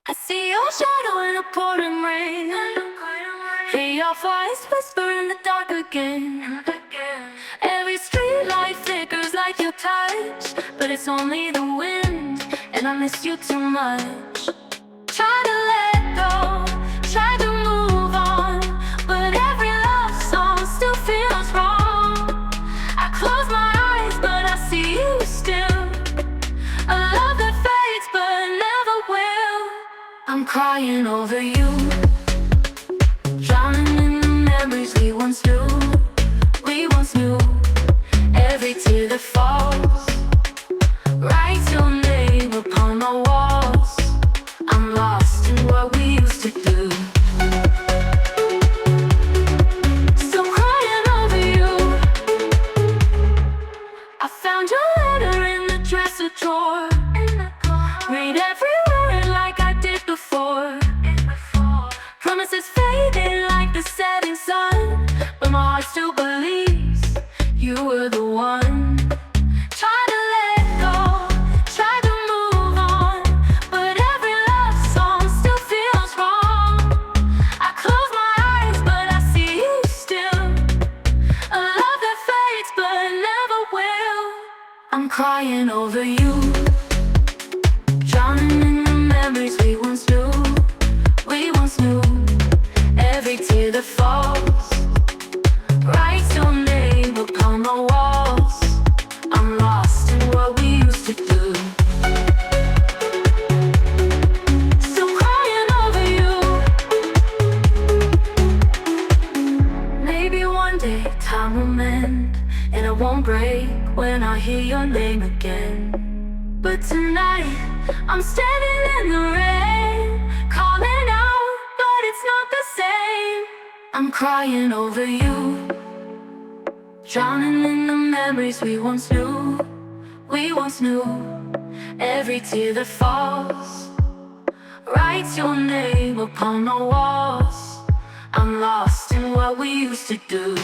I see your shadow in a pouring rain. Hear your voice whisper in the dark again. Every street light flickers like your touch, but it's only the wind, and I miss you too much. Try to let go, try to move on, but every love song still feels wrong. I close my eyes, but I see you still. A love that fades, but never will. I'm crying over you, drowning in the memories we once knew. We once knew. Every tear that falls writes your name upon the walls. I'm lost in what we used to do. Still crying over you. I found your letter in the dresser drawer. Read every word like I did before. Promises fading like the setting sun, but my heart still believes you were the one. Try to let go, try to move on, but every love song still feels wrong. I close my eyes, but I see you still. A love that fades, but never will. I'm crying over you, drowning in the memories we once knew. We once knew. Every tear that falls writes your name upon the walls. I'm lost in what we used to do. Still crying over you. Maybe one day time will mend, and I won't break when I hear your name again. But tonight I'm standing in the rain, calling out, but it's not the same. I'm crying over you, drowning in the memories we once knew. We once knew. Every tear that falls writes your name upon the walls. I'm lost in what we used to do.